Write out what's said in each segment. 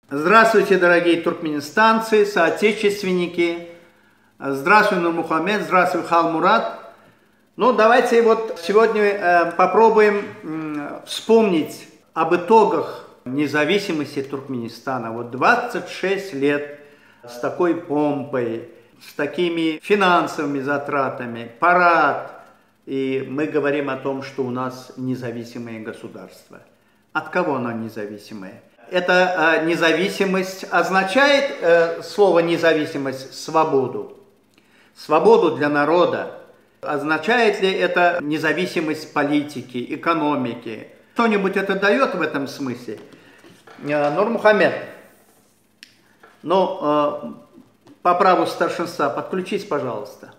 Здравствуйте, дорогие туркменистанцы, соотечественники. Здравствуй, Нурмухамед, здравствуй, Халмурат. Ну, давайте вот сегодня попробуем вспомнить об итогах независимости Туркменистана. Вот 26 лет с такой помпой, с такими финансовыми затратами, парад. И мы говорим о том, что у нас независимое государство. От кого оно независимое? Эта независимость означает, слово независимость, свободу. Свободу для народа. Означает ли это независимость политики, экономики? Что-нибудь это дает в этом смысле? Нурмухамед, ну, по праву старшинства, подключись, пожалуйста.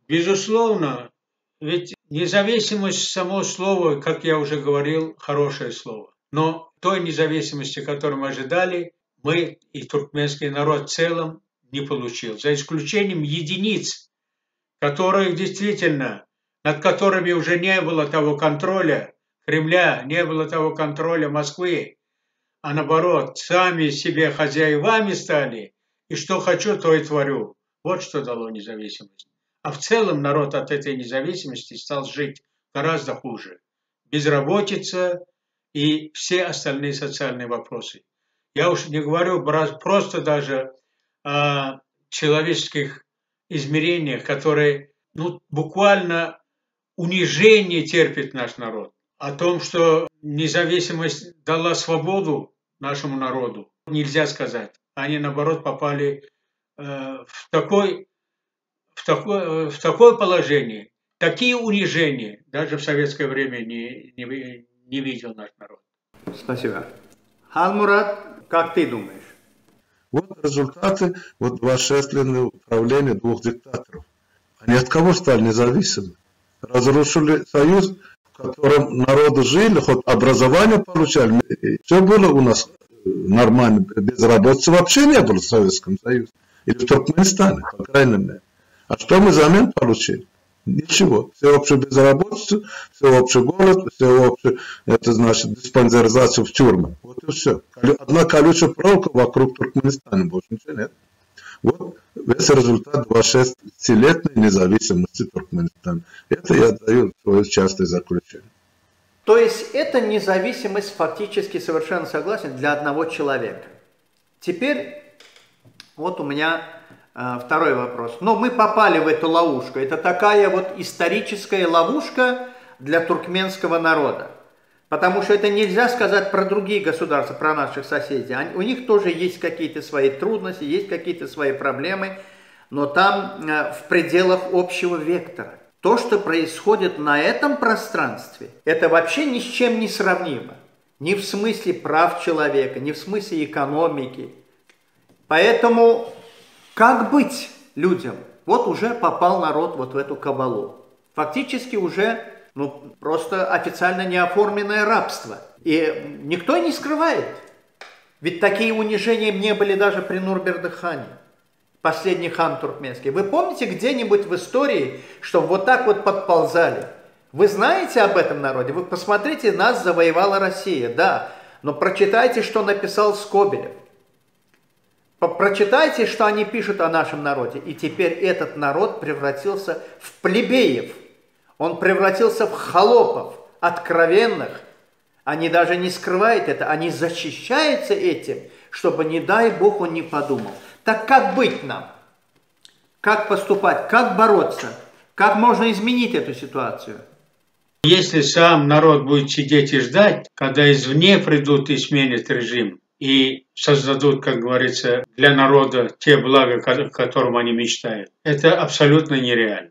Безусловно, ведь независимость, само слово, как я уже говорил, хорошее слово. Но той независимости, которую мы ожидали, мы и туркменский народ в целом не получил. За исключением единиц, которые действительно, над которыми уже не было того контроля Кремля, не было того контроля Москвы, а наоборот, сами себе хозяевами стали, и что хочу, то и творю. Вот что дало независимость. А в целом народ от этой независимости стал жить гораздо хуже. Безработица и все остальные социальные вопросы. Я уж не говорю просто даже о человеческих измерениях, которые буквально унижение терпит наш народ. О том, что независимость дала свободу нашему народу, нельзя сказать. Они, наоборот, попали в такое положение, такие унижения даже в советское время не видел наш народ. Спасибо. Халмурат, как ты думаешь? Вот результаты 26 лет правления двух диктаторов. Они от кого стали независимы? Разрушили союз, в котором народы жили, хоть образование получали. Все было у нас нормально. Безработицы вообще не было в Советском Союзе. Или в Туркменистане, по крайней мере. А что мы взамен получили? Ничего. Всеобщую безработицу, всеобщий голод, всеобщую, это значит, диспансеризацию в тюрьмах. Вот и все. Одна колючая проволока вокруг Туркменистана, больше ничего нет. Вот весь результат 26-летней независимости Туркменистана. Это я даю свое частое заключение. То есть эта независимость фактически, совершенно согласен, для одного человека. Теперь вот у меня второй вопрос. Но мы попали в эту ловушку. Это такая вот историческая ловушка для туркменского народа. Потому что это нельзя сказать про другие государства, про наших соседей. У них тоже есть какие-то свои трудности, есть какие-то свои проблемы, но там в пределах общего вектора. То, что происходит на этом пространстве, это вообще ни с чем не сравнимо. Ни в смысле прав человека, ни в смысле экономики. Поэтому как быть людям? Вот уже попал народ вот в эту кабалу. Фактически уже просто официально неоформленное рабство. И никто не скрывает. Ведь такие унижения не были даже при Нурберде-хане, последний хан туркменский. Вы помните где-нибудь в истории, что вот так вот подползали? Вы знаете об этом народе? Вы посмотрите, нас завоевала Россия, да. Но прочитайте, что написал Скобелев. Прочитайте, что они пишут о нашем народе. И теперь этот народ превратился в плебеев. Он превратился в холопов, откровенных. Они даже не скрывают это, они защищаются этим, чтобы, не дай Бог, он не подумал. Так как быть нам? Как поступать? Как бороться? Как можно изменить эту ситуацию? Если сам народ будет сидеть и ждать, когда извне придут и сменят режим, и создадут, как говорится, для народа те блага, о которых они мечтают, это абсолютно нереально.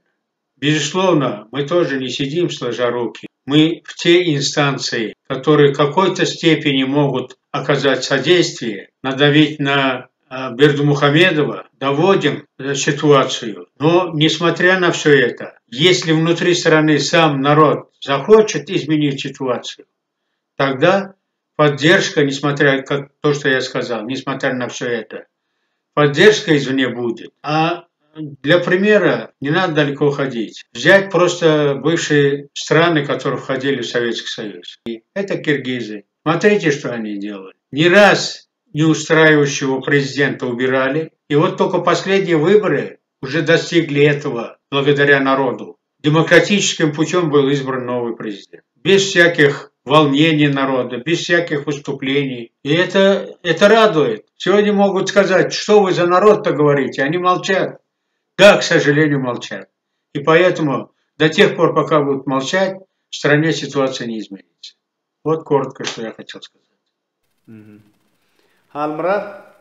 Безусловно, мы тоже не сидим сложа руки. Мы в те инстанции, которые в какой-то степени могут оказать содействие, надавить на Бердымухамедова, доводим ситуацию. Но, несмотря на все это, если внутри страны сам народ захочет изменить ситуацию, тогда поддержка, несмотря на то, что я сказал, несмотря на все это, поддержка извне будет. А для примера не надо далеко ходить. Взять просто бывшие страны, которые входили в Советский Союз. Это киргизы. Смотрите, что они делают. Не раз неустраивающего президента убирали. И вот только последние выборы уже достигли этого благодаря народу. Демократическим путем был избран новый президент. Без всяких волнений народа, без всяких выступлений. И это радует. Сегодня могут сказать, что вы за народ-то говорите, они молчат. Да, к сожалению, молчат. И поэтому до тех пор, пока будут молчать, в стране ситуация не изменится. Вот коротко, что я хотел сказать. Алмурат?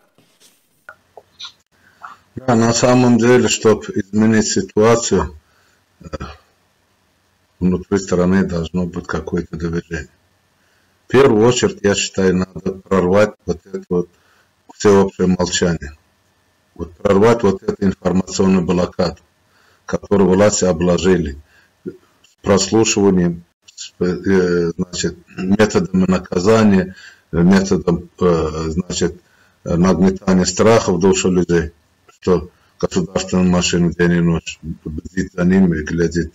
Да, на самом деле, чтобы изменить ситуацию, внутри страны должно быть какое-то движение. В первую очередь, я считаю, надо прорвать вот это вот всеобщее молчание. Вот прорвать вот эту информационную блокаду, которую власти обложили с прослушиванием, значит, методами наказания, методом, значит, нагнетания страха в душу людей, что государственная машина день и ночь бдит за ними и глядит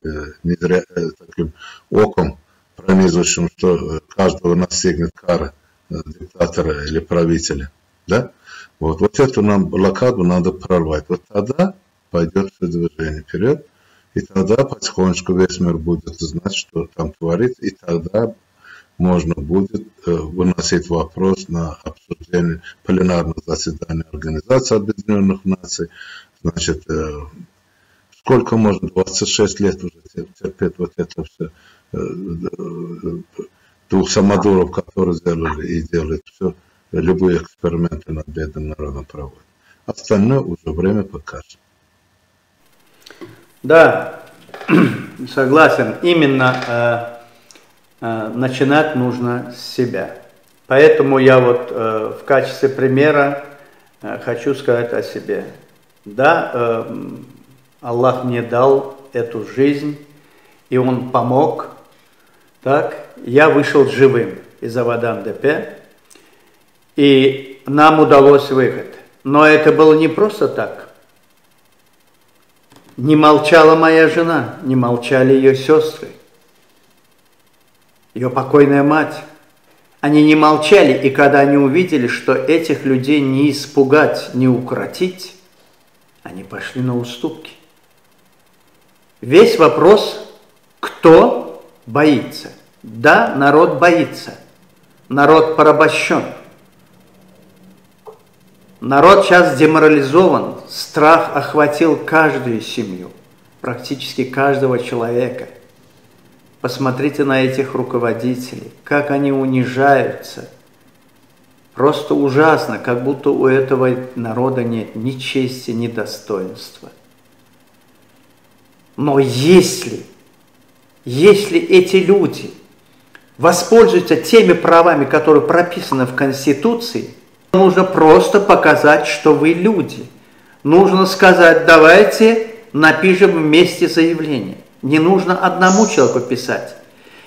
таким оком пронизывающим, что каждого настигнет кара диктатора или правителя. Да? Вот эту нам блокаду надо прорвать. Вот тогда пойдет все движение вперед, и тогда потихонечку весь мир будет знать, что там творится, и тогда можно будет выносить вопрос на обсуждение пленарного заседания Организации Объединенных Наций. Значит, сколько можно, 26 лет уже терпеть вот это все, двух самодуров, которые сделали и делают все, любые эксперименты над бедным народом проводят. Остальное уже время покажет. Да, согласен. Именно начинать нужно с себя. Поэтому я вот в качестве примера хочу сказать о себе. Да, Аллах мне дал эту жизнь, и Он помог. Так, я вышел живым из Авадан ДП, и нам удалось выход. Но это было не просто так. Не молчала моя жена, не молчали ее сестры, ее покойная мать. Они не молчали, и когда они увидели, что этих людей не испугать, не укротить, они пошли на уступки. Весь вопрос, кто боится. Да, народ боится. Народ порабощен. Народ сейчас деморализован. Страх охватил каждую семью, практически каждого человека. Посмотрите на этих руководителей, как они унижаются. Просто ужасно, как будто у этого народа нет ни чести, ни достоинства. Но если эти люди воспользуются теми правами, которые прописаны в Конституции, нужно просто показать, что вы люди. Нужно сказать, давайте напишем вместе заявление. Не нужно одному человеку писать.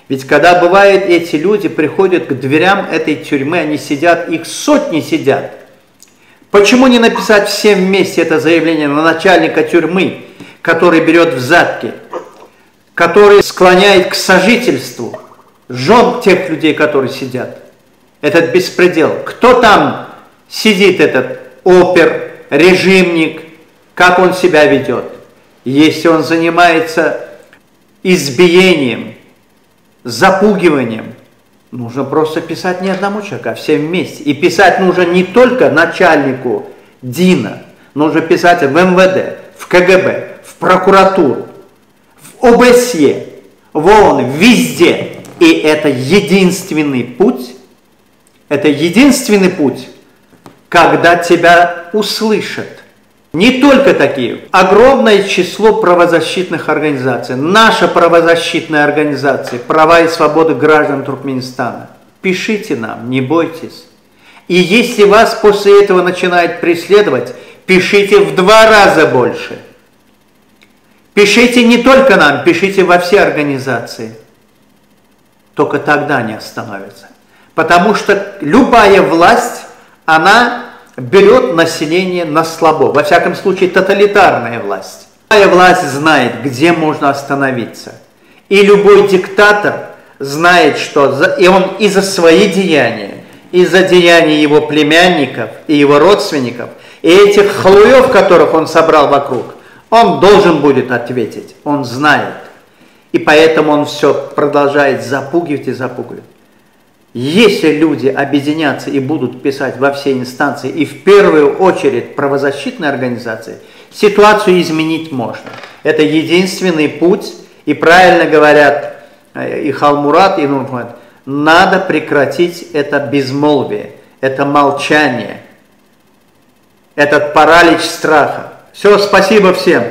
Ведь когда бывает, эти люди приходят к дверям этой тюрьмы, они сидят, их сотни сидят. Почему не написать всем вместе это заявление на начальника тюрьмы, который берет взятки, который склоняет к сожительству жен тех людей, которые сидят? Этот беспредел. Кто там сидит, этот опер, режимник, как он себя ведет? Если он занимается избиением, запугиванием, нужно просто писать не одному человеку, а всем вместе. И писать нужно не только начальнику ДИНа, нужно писать в МВД, в КГБ, в прокуратуру, в ОБСЕ, в ООН, везде. И это единственный путь, когда тебя услышат. Не только такие. Огромное число правозащитных организаций. Наша правозащитная организация «Права и свободы граждан Туркменистана». Пишите нам, не бойтесь. И если вас после этого начинают преследовать, пишите в 2 раза больше. Пишите не только нам, пишите во все организации. Только тогда не остановится. Потому что любая власть, она берет население на слабо. Во всяком случае, тоталитарная власть. Любая власть знает, где можно остановиться. И любой диктатор знает, что и он и за свои деяния, из-за деяний его племянников и его родственников, и этих халуев, которых он собрал вокруг, он должен будет ответить, он знает. И поэтому он все продолжает запугивать и запугивать. Если люди объединятся и будут писать во все инстанции, и в первую очередь правозащитные организации, ситуацию изменить можно. Это единственный путь, и правильно говорят и Халмурат, и Нурмухаммед, надо прекратить это безмолвие, это молчание, этот паралич страха. Все, спасибо всем.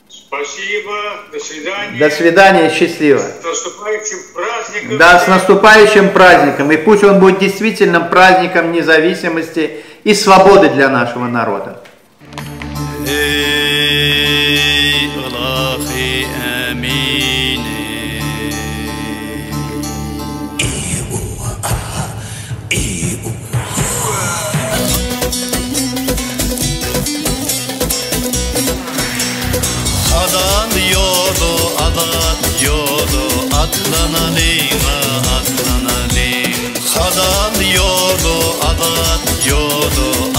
Спасибо, до свидания. До свидания, счастливо. С наступающим праздником. Да, с наступающим праздником. И пусть он будет действительно праздником независимости и свободы для нашего народа. Atlanalım, Hadan yolu, adat yolu,